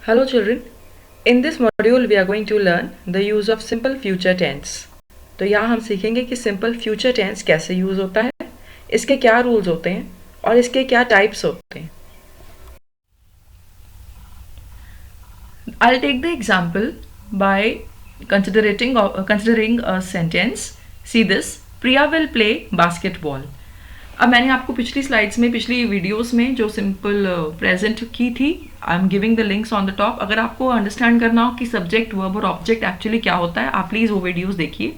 Hello children, in this module we are going to learn the use of simple future tense. तो यहाँ हम सीखेंगे कि simple future tense कैसे use होता है, इसके क्या रूल्स होते हैं और इसके क्या टाइप्स होते हैं. I'll take the example by considering a sentence. See this, Priya will play basketball. अब मैंने आपको पिछली स्लाइड्स में, पिछली वीडियोस में जो सिंपल प्रेजेंट की थी, आई am giving the links on the top. अगर आपको अंडरस्टैंड करना हो कि सब्जेक्ट, वर्ब और ऑब्जेक्ट एक्चुअली क्या होता है, आप प्लीज़ वो वीडियोस देखिए.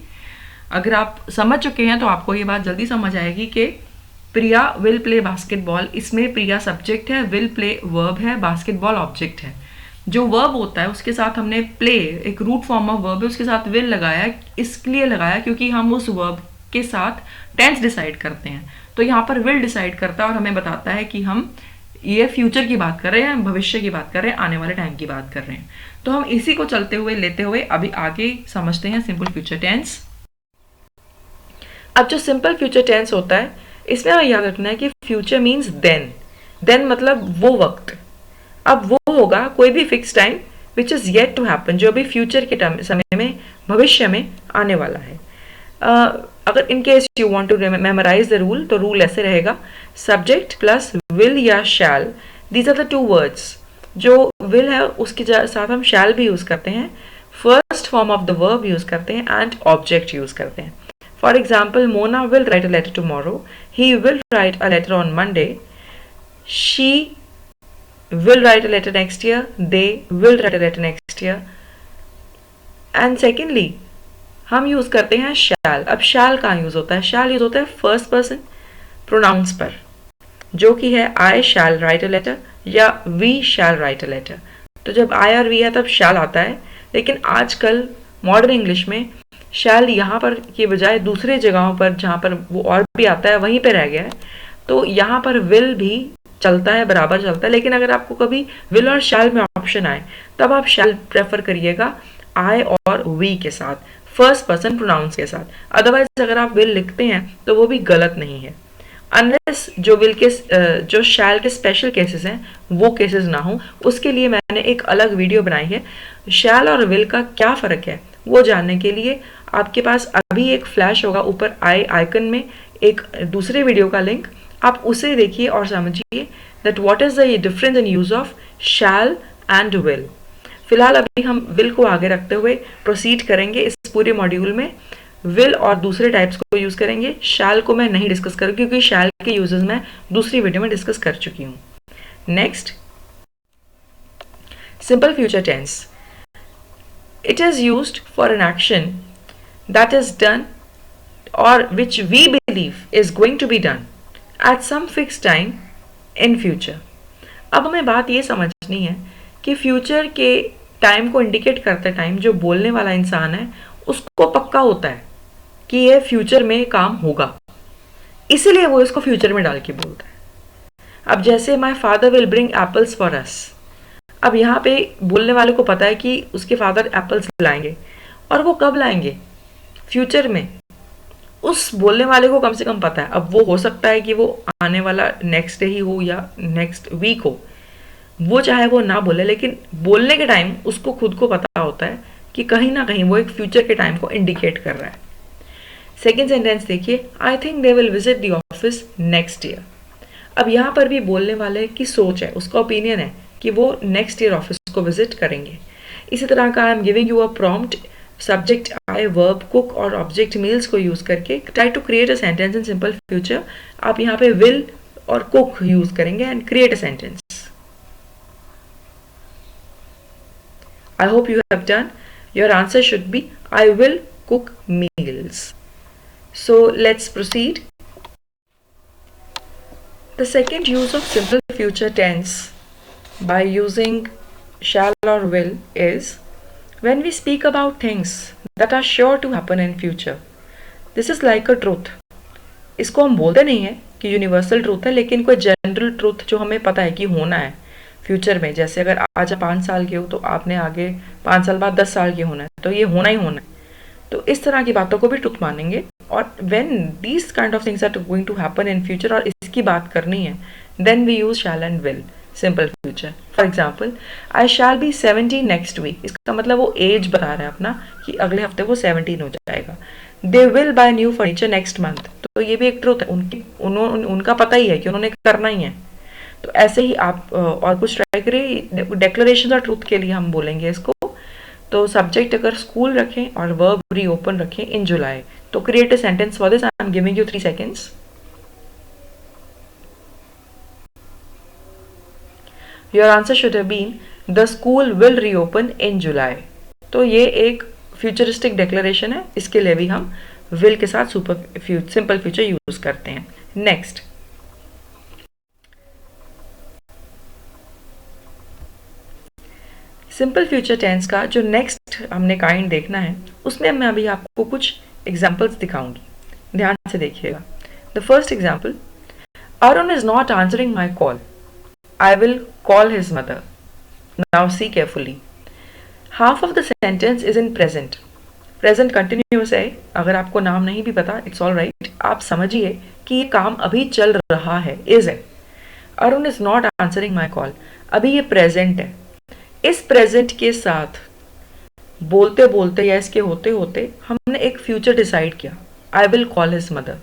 अगर आप समझ चुके हैं तो आपको ये बात जल्दी समझ आएगी कि प्रिया विल प्ले बास्केटबॉल, इसमें प्रिया सब्जेक्ट है, विल प्ले वर्ब है, बास्केटबॉल ऑब्जेक्ट है. जो वर्ब होता है उसके साथ हमने प्ले, एक रूट फॉर्म ऑफ वर्ब है, उसके साथ विल लगाया. इसलिए लगाया क्योंकि हम उस वर्ब के साथ टेंस डिसाइड करते हैं. तो यहाँ पर विल डिसाइड करता है और हमें बताता है कि हम ये फ्यूचर की बात कर रहे हैं, भविष्य की बात कर रहे हैं, आने वाले टाइम की बात कर रहे हैं. तो हम इसी को चलते हुए लेते हुए अभी आगे समझते हैं सिंपल फ्यूचर टेंस. अब जो सिंपल फ्यूचर टेंस होता है, इसमें हमें याद रखना है कि फ्यूचर मीन्स देन. देन मतलब वो वक्त. अब वो होगा कोई भी fix time which is yet to happen, जो अभी फ्यूचर के समय में, भविष्य में आने वाला है. अगर in case you want to memorise the rule, तो रूल ऐसे रहेगा, सब्जेक्ट प्लस विल या shall, these are the two words. जो विल है उसके साथ हम शैल भी यूज करते हैं, first form of the verb use करते हैं एंड ऑब्जेक्ट यूज करते हैं. For example, Mona will write a letter tomorrow, he will write a letter on Monday, she will write a letter next year, they will write a letter next year. And secondly, हम use करते हैं shall. अब shall कहाँ use होता है? shall use होता है first person pronouns पर, जो कि है I shall write a letter या we shall write a letter. तो जब I और we है तब shall आता है, लेकिन आजकल मॉडर्न इंग्लिश में shall यहाँ पर के बजाय दूसरे जगहों पर जहाँ पर वो और भी आता है वहीं पर रह गया है. तो यहाँ पर will भी चलता है, बराबर चलता है. लेकिन अगर आपको कभी विल और शैल में ऑप्शन आए तब आप शैल प्रेफर करिएगा आई और वी के साथ, फर्स्ट पर्सन प्रोनाउंस के साथ. अदरवाइज अगर आप विल लिखते हैं तो वो भी गलत नहीं है, अनलेस जो विल के जो शैल के स्पेशल केसेस हैं वो केसेस ना हो. उसके लिए मैंने एक अलग वीडियो बनाई है. शैल और विल का क्या फ़र्क है वो जानने के लिए आपके पास अभी एक फ्लैश होगा ऊपर आई आइकन में, एक दूसरे वीडियो का लिंक, आप उसे देखिए और समझिए that what is the difference in use of shall and will. फिलहाल अभी हम विल को आगे रखते हुए प्रोसीड करेंगे इस पूरे मॉड्यूल में. विल और दूसरे टाइप्स को यूज करेंगे. शैल को मैं नहीं डिस्कस करूँ क्योंकि शैल के यूजेस मैं दूसरी वीडियो में डिस्कस कर चुकी हूँ. Next, simple future tense. It is used for an action that is done और which we believe is going to be done at some fixed time in future. अब हमें बात ये समझनी है कि फ्यूचर के टाइम को इंडिकेट करते टाइम जो बोलने वाला इंसान है उसको पक्का होता है कि ये फ्यूचर में काम होगा, इसीलिए वो इसको फ्यूचर में डाल के बोलता है. अब जैसे my father will bring apples for us. अब यहाँ पे बोलने वाले को पता है कि उसके फादर एप्पल्स लाएंगे, और वो कब लाएंगे? फ्यूचर में. उस बोलने वाले को कम से कम पता है. अब वो हो सकता है कि वो आने वाला नेक्स्ट डे ही हो या नेक्स्ट वीक हो, वो चाहे वो ना बोले, लेकिन बोलने के टाइम उसको खुद को पता होता है कि कहीं ना कहीं वो एक फ्यूचर के टाइम को इंडिकेट कर रहा है. सेकेंड सेंटेंस देखिए, I think they will visit the office next year. अब यहाँ पर भी बोलने वाले की सोच है, उसका ओपिनियन है कि वो नेक्स्ट ईयर ऑफिस को विजिट करेंगे. इसी तरह का I am giving you a prompt, subject I, verb, cook और ऑब्जेक्ट मील्स को यूज करके try to create a sentence in simple future. आप यहाँ पे विल और कुक यूज करेंगे and create a sentence. I hope you have done. Your answer should be I will cook meals. So let's proceed. The second use of simple future tense by using shall or will is when we speak about things that are sure to happen in future. This is like a truth. इसको हम बोलते नहीं है कि universal truth है, लेकिन कोई general truth जो हमें पता है कि होना है फ्यूचर में. जैसे अगर आज आप 5 साल के हो तो आपने आगे 5 साल बाद 10 साल के होना है, तो ये होना ही होना है. तो इस तरह की बातों को भी ट्रूथ मानेंगे. और when these kind of things are going to happen in future और इसकी बात करनी है, then we use shall and will. Simple future. For example, I shall be 17 next week, इसका मतलब वो एज बता रहा है अपना कि अगले हफ्ते वो 17 हो जाएगा। They will buy new furniture next month, तो ये भी एक ट्रूथ है, उनका पता ही है कि उन्होंने करना ही है। तो ऐसे ही आप और कुछ ट्राई करिए। डेक्लरेशन और ट्रूथ के लिए हम बोलेंगे इसको। तो सब्जेक्ट अगर स्कूल रखें और वर्ब रीओपन रखें इन जुलाई। तो create a sentence for this, I am giving you 3 seconds. Your answer should have been the school will reopen in July. तो ये एक फ्यूचरिस्टिक डिक्लेरेशन है, इसके लिए भी हम विल के साथ सिंपल फ्यूचर यूज करते हैं। नेक्स्ट, सिंपल फ्यूचर टेंस का जो नेक्स्ट हमने काइंड देखना है, उसमें मैं अभी आपको कुछ एग्जाम्पल्स दिखाऊंगी, ध्यान से देखिएगा। The first example, Arun is not answering my call, I will call his mother. Now see carefully, half of the sentence is in present. Present continuous है, अगर आपको नाम नहीं भी पता इट्स ऑल राइट, आप समझिए कि ये काम अभी चल रहा है, इज है। Arun is not answering my call, अभी ये प्रेजेंट है। इस प्रेजेंट के साथ बोलते बोलते या इसके होते होते हमने एक फ्यूचर डिसाइड किया, I will call his mother.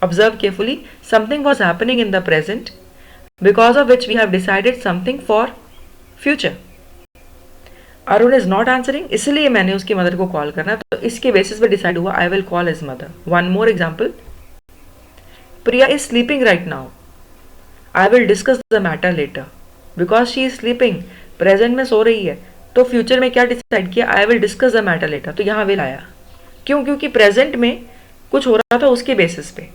Observe carefully, something was happening in the present because of which we have decided something for future. Arun is not answering, इसलिए मैंने उसकी मदर को कॉल करना, तो इसके बेसिस पे डिसाइड हुआ I will call his mother. One more example, Priya is sleeping right now, I will discuss the matter later. Because she is sleeping, present में सो रही है, तो फ्यूचर में क्या डिसाइड किया, I will discuss the matter later. तो यहां विल आया, क्यों? क्योंकि प्रेजेंट में कुछ हो रहा था उसके बेसिस पे।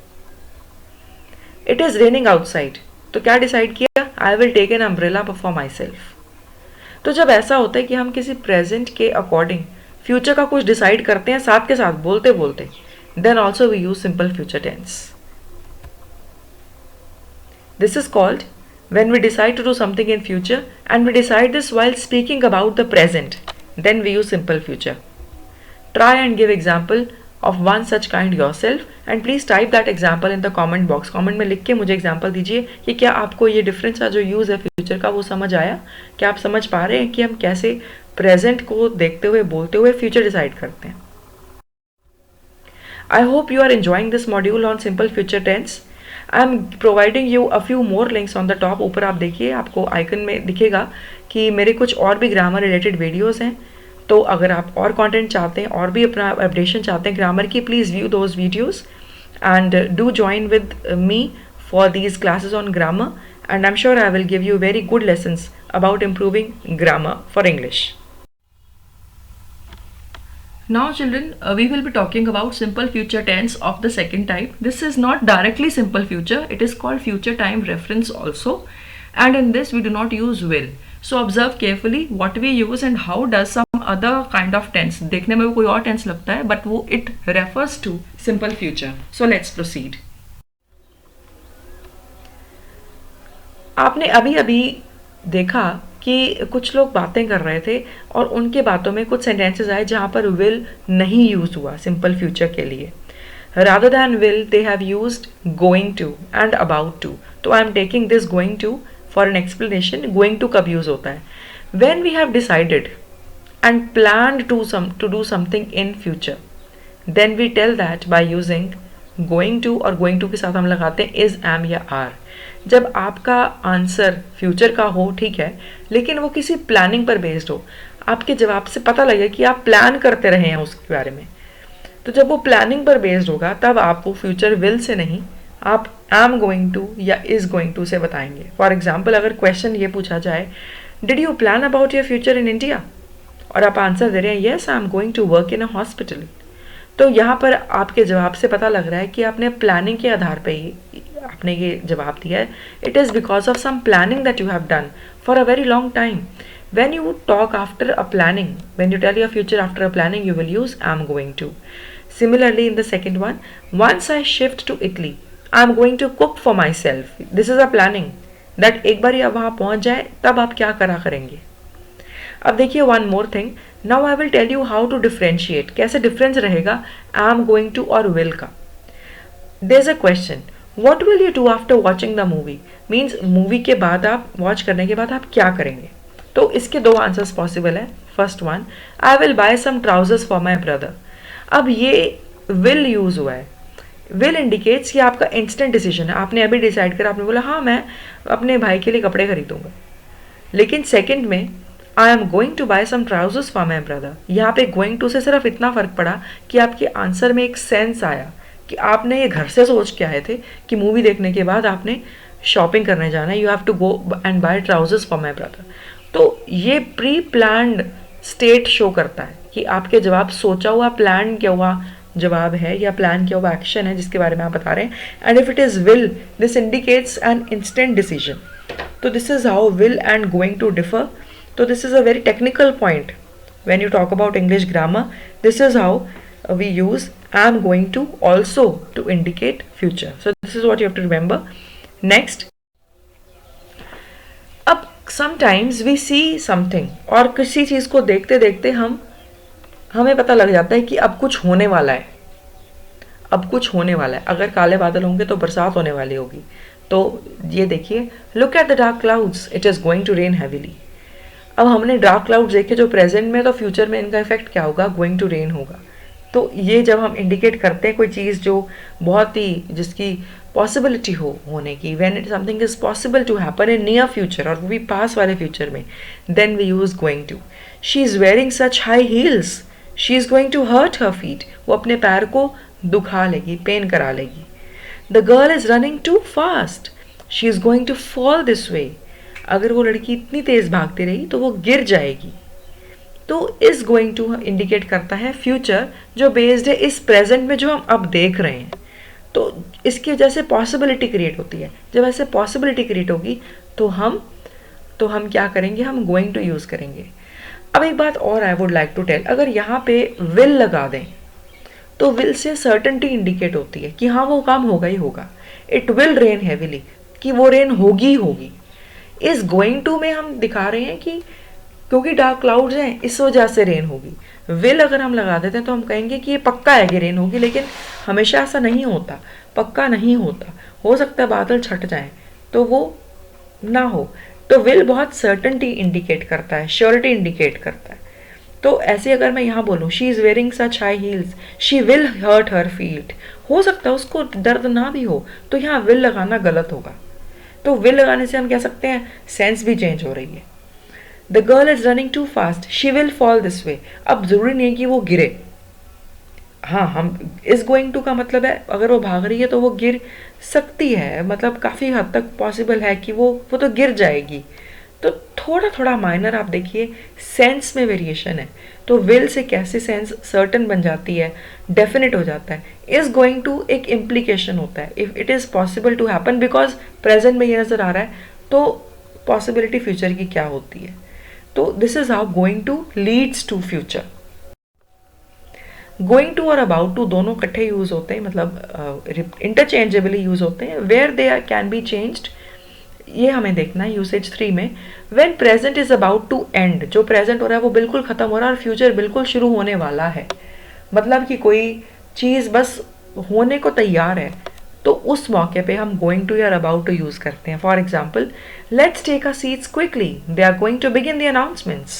इट इज रेनिंग आउटसाइड, तो क्या डिसाइड किया, I will take an umbrella for myself. तो जब ऐसा होता है कि हम किसी प्रेजेंट के अकॉर्डिंग फ्यूचर का कुछ डिसाइड करते हैं साथ के साथ बोलते बोलते, then also we use simple future tense. This is called when we decide to do something in future and we decide this while speaking about the present, then we use simple future. Try and give example of one such kind yourself and please type that example in the comment box. comment में लिख के मुझे example दीजिए कि क्या आपको ये difference का जो use है future का वो समझ आया, क्या आप समझ पा रहे हैं कि हम कैसे present को देखते हुए बोलते हुए future decide करते हैं। I hope you are enjoying this module on simple future tense. I am providing you a few more links on the top. ऊपर आप देखिए, आपको आइकन में दिखेगा कि मेरे कुछ और भी ग्रामर रिलेटेड वीडियोस हैं। तो अगर आप और कंटेंट चाहते हैं और भी अपना अपडेशन चाहते हैं ग्रामर की, please view those videos and do join with me for these classes on grammar and I am sure I will give you very good lessons about improving grammar for English. Now children, we will be talking about simple future tense of the second type. This is not directly simple future, it is called future time reference also, and in this we do not use will. So observe carefully what we use and how does some other kind of tense. देखने में वो कोई और tense लगता है but वो it refers to simple future. So let's proceed. आपने अभी अभी देखा कि कुछ लोग बातें कर रहे थे और उनके बातों में कुछ सेंटेंसेस आए जहाँ पर विल नहीं यूज हुआ सिंपल फ्यूचर के लिए। Rather than will they have used going to and about to. तो I am taking this going to for an explanation. Going to कब यूज होता है, when we have decided and planned to do something in future, then we tell that by using going to, और going to के साथ हम लगाते हैं is, M या आर। जब आपका आंसर फ्यूचर का हो, ठीक है, लेकिन वो किसी प्लानिंग पर बेस्ड हो, आपके जवाब से पता लगे कि आप प्लान करते रहे हैं उसके बारे में, तो जब वो प्लानिंग पर बेस्ड होगा तब आप वो फ्यूचर विल से नहीं, आप एम गोइंग टू या इज गोइंग टू से बताएंगे। फॉर एग्जाम्पल, अगर क्वेश्चन ये पूछा जाए, did you plan about your future in India, और आप आंसर दे रहे हैं yes I am going to work in a hospital, तो यहाँ पर आपके जवाब से पता लग रहा है कि आपने प्लानिंग के आधार पर ही आपने ये जवाब दिया है। It is because of some planning that you have done for a very long time. When you talk after a planning, when you tell your future after a planning, you will use I'm going to. Similarly, in the second one, once I shift to Italy, I'm going to cook for myself. This is a planning that एक बार आप वहाँ पहुँच जाए तब आप क्या करा करेंगे। अब देखिए one more thing. Now I will tell you how to differentiate. कैसे डिफरेंस रहेगा I'm going to और will का। There's a question. What will you do after watching the movie, means movie के बाद आप वॉच करने के बाद आप क्या करेंगे. तो इसके दो आंसर्स पॉसिबल है. First one, I will buy some trousers for my brother. अब ये विल यूज हुआ है. विल इंडिकेट्स कि आपका इंस्टेंट डिसीजन है, आपने अभी डिसाइड करा, आपने बोला हाँ मैं अपने भाई के लिए कपड़े खरीदूंगा. लेकिन सेकंड में I am going to buy some trousers for my brother, यहाँ पे गोइंग टू से सिर्फ इतना फर्क पड़ा कि आपके आंसर में एक सेंस आया कि आपने ये घर से सोच के आए थे कि मूवी देखने के बाद आपने शॉपिंग करने जाना है, you have to go and buy trousers for my brother. तो ये प्री प्लान्ड स्टेट शो करता है कि आपके जवाब सोचा हुआ प्लान किया हुआ जवाब है या प्लान किया हुआ एक्शन है जिसके बारे में आप बता रहे हैं. And if it is will, this indicates an instant decision. तो this is how will and going to differ. तो this is a very technical point when you talk about English grammar. This is how we use am going to also to indicate future. So this is what you have to remember. Next, अब sometimes we see something, और किसी चीज़ को देखते देखते हमें पता लग जाता है कि अब कुछ होने वाला है, अब कुछ होने वाला है. अगर काले बादल होंगे तो बरसात होने वाली होगी. तो ये देखिए, look at the dark clouds, it is going to rain heavily. अब हमने डार्क क्लाउड देखे जो प्रेजेंट में, तो फ्यूचर में इनका इफेक्ट क्या होगा, गोइंग टू रेन होगा. तो ये जब हम इंडिकेट करते हैं कोई चीज़ जो बहुत ही जिसकी पॉसिबिलिटी होने की, when it something is possible to happen in near future और वो भी पास वाले फ्यूचर में, then we use going to. She is wearing such high heels, she is going to hurt her feet. वो अपने पैर को दुखा लेगी, पेन करा लेगी. The girl is running too fast, she is going to fall this way. अगर वो लड़की इतनी तेज भागती रही तो वो गिर जाएगी. तो इस गोइंग टू इंडिकेट करता है फ्यूचर जो बेस्ड है इस प्रेजेंट में जो हम अब देख रहे हैं. तो इसकी वजह से पॉसिबिलिटी क्रिएट होती है. जब ऐसे पॉसिबिलिटी क्रिएट होगी तो हम क्या करेंगे, हम गोइंग टू यूज करेंगे. अब एक बात और I would like to tell, अगर यहाँ पे विल लगा दें तो विल से सर्टेनिटी इंडिकेट होती है कि हाँ वो काम होगा ही होगा. इट विल रेन हैवीली, कि वो रेन होगी ही होगी. इस गोइंग टू में हम दिखा रहे हैं कि क्योंकि डार्क क्लाउड्स हैं इस वजह से रेन होगी. विल अगर हम लगा देते हैं तो हम कहेंगे कि ये पक्का है कि रेन होगी, लेकिन हमेशा ऐसा नहीं होता, पक्का नहीं होता. हो सकता है बादल छट जाएं तो वो ना हो. तो विल बहुत सर्टेनिटी इंडिकेट करता है, श्योरिटी इंडिकेट करता है. तो ऐसे अगर मैं यहाँ बोलूँ she is wearing such high heels, she will hurt her feet, हो सकता है उसको दर्द ना भी हो, तो यहाँ विल लगाना गलत होगा. तो विल लगाने से हम कह सकते हैं सेंस भी चेंज हो रही है. The girl is running too fast, she will fall this way. अब जरूरी नहीं है कि वो गिरे. हाँ, हम इज गोइंग टू का मतलब है अगर वो भाग रही है तो वो गिर सकती है, मतलब काफ़ी हद तक पॉसिबल है कि वो तो गिर जाएगी. तो थोड़ा थोड़ा माइनर आप देखिए सेंस में वेरिएशन है. तो विल से कैसे सेंस सर्टन बन जाती है, डेफिनेट हो जाता है. इज गोइंग टू एक इम्प्लीकेशन होता है, if it is possible to happen, because present में ये नज़र आ रहा है तो पॉसिबिलिटी फ्यूचर की क्या होती है. तो this is how going to leads to future. Going to और अबाउट टू दोनों इकट्ठे यूज होते हैं, मतलब इंटरचेंजेबली यूज होते हैं. Where they can be changed, ये हमें देखना है. यूसेज 3 में when present is about to end, जो प्रेजेंट हो रहा है वो बिल्कुल खत्म हो रहा है और फ्यूचर बिल्कुल शुरू होने वाला है, मतलब कि कोई चीज़ बस होने को तैयार है, तो उस मौके पे हम गोइंग टू या अबाउट टू यूज़ करते हैं. For example, let's take a seats quickly, they are going to begin the announcements,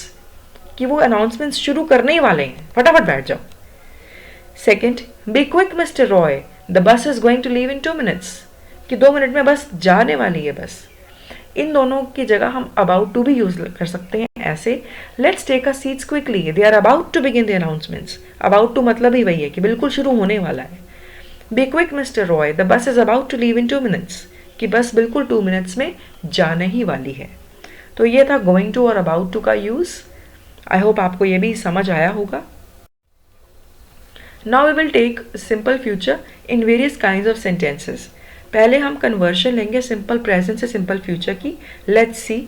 कि वो अनाउंसमेंट्स शुरू करने ही वाले हैं, फटाफट बैठ जाओ. Second, be quick mister Roy, the bus is going to leave in 2 minutes, कि 2 मिनट में बस जाने वाली है बस. इन दोनों की जगह हम अबाउट टू भी यूज कर सकते हैं ऐसे, let's take a seats quickly, they are about to begin the announcements. About to मतलब ही वही है कि बिल्कुल शुरू होने वाला है. Be quick mister Roy, the bus is about to leave in 2 minutes, कि बस बिल्कुल 2 minutes में जाने ही वाली है. तो ये था गोइंग टू और अबाउट टू का यूज. आई होप आपको ये भी समझ आया होगा. Now we will take simple future in various kinds of sentences. पहले हम कन्वर्शन लेंगे सिंपल प्रेजेंट से सिंपल फ्यूचर की. Let's see.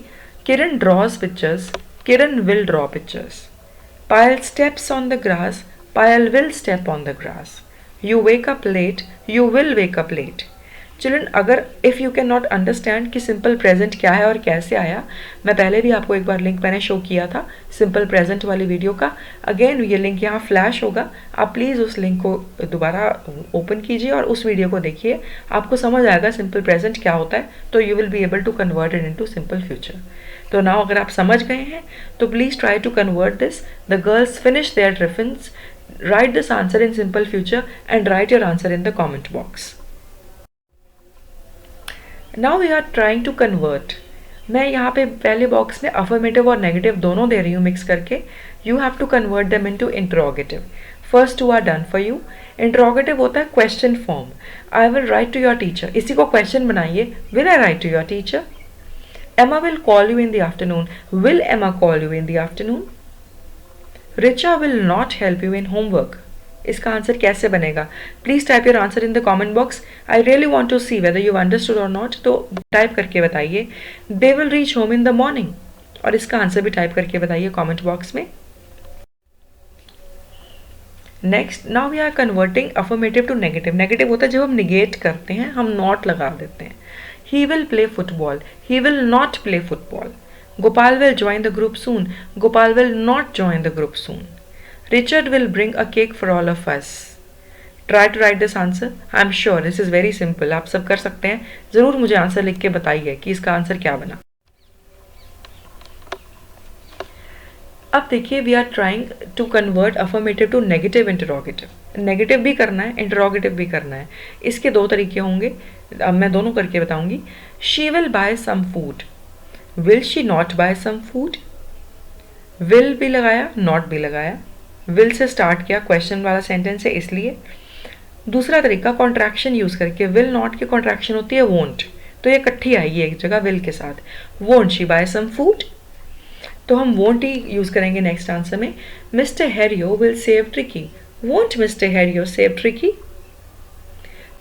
Kiran draws pictures, Kiran will draw pictures. Payal steps on the grass, Payal will step on the grass. You wake up late, you will wake up late. Children, अगर if you can not understand कि simple present क्या है और कैसे आया, मैं पहले भी आपको एक बार लिंक मैंने शो किया था सिंपल प्रेजेंट वाली वीडियो का। अगेन ये लिंक यहाँ फ्लैश होगा, आप प्लीज़ उस लिंक को दोबारा ओपन कीजिए और उस वीडियो को देखिए, आपको समझ आएगा सिंपल प्रेजेंट क्या होता है, तो you will be able to convert it into simple future. तो नाउ अगर आप समझ गए हैं तो please try to convert this. The girls finish their tiffins, write this answer in simple future and write your answer in the comment box. Now we are trying to convert. मैं यहाँ पे पहले बॉक्स में affirmative और negative दोनों दे रही हूँ mix करके. You have to convert them into interrogative. First two are done for you. Interrogative होता है question form. I will write to your teacher. इसी को question बनाइए. Will I write to your teacher? Emma will call you in the afternoon. Will Emma call you in the afternoon? Richa will not help you in homework. इसका answer कैसे बनेगा? Please type your answer in the comment box. I really want to see whether you understood और not, तो type करके बताइए. They will reach home in the morning, और इसका answer भी टाइप करके बताइए कमेंट बॉक्स में. Next, now we are converting affirmative to negative. Negative होता है जब हम निगेट करते हैं, हम नॉट लगा देते हैं. He will play football, he will not play football. Gopal will join the group soon. Gopal will not join the group soon. Richard will bring a cake for all of us. Try to write this answer. I am sure this is very simple. आप सब कर सकते हैं. ज़रूर मुझे answer लिख के बताइए कि इसका आंसर क्या बना. अब देखिए, we are trying to convert affirmative to negative interrogative. Negative भी करना है, इंटरोगेटिव भी करना है. इसके दो तरीके होंगे, अब मैं दोनों करके बताऊंगी. She will buy some food. Will she not buy some food? Will भी लगाया, not भी लगाया. Will से स्टार्ट किया, क्वेश्चन वाला सेंटेंस है इसलिए. दूसरा तरीका कॉन्ट्रैक्शन यूज करके. will not की कॉन्ट्रैक्शन होती है won't, तो ये इकट्ठी आएगी एक जगह will के साथ. Won't she buy some food? तो हम won't ही यूज करेंगे नेक्स्ट आंसर में. Mr. Harrio will save Tricky. Won't Mr. Harrio save Tricky?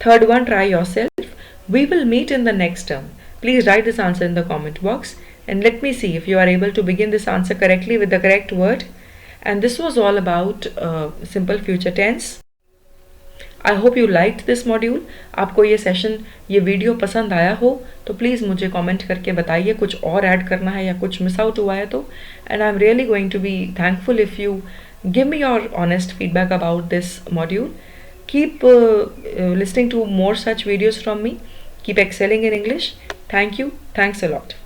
Third one, try yourself. We will meet in the next term. Please write this answer in the comment box and let me see if you are able to begin this answer correctly with the correct word. And this was all about simple future tense. I hope you liked this module. आपको ये session, ये video पसंद आया हो तो please मुझे comment करके बताइए कुछ और ऐड करना है या कुछ मिस आउट हुआ है तो. And I'm really going to be thankful if you give me your honest feedback about this module. Keep listening to more such videos from me. Keep excelling in English. Thank you. Thanks a lot.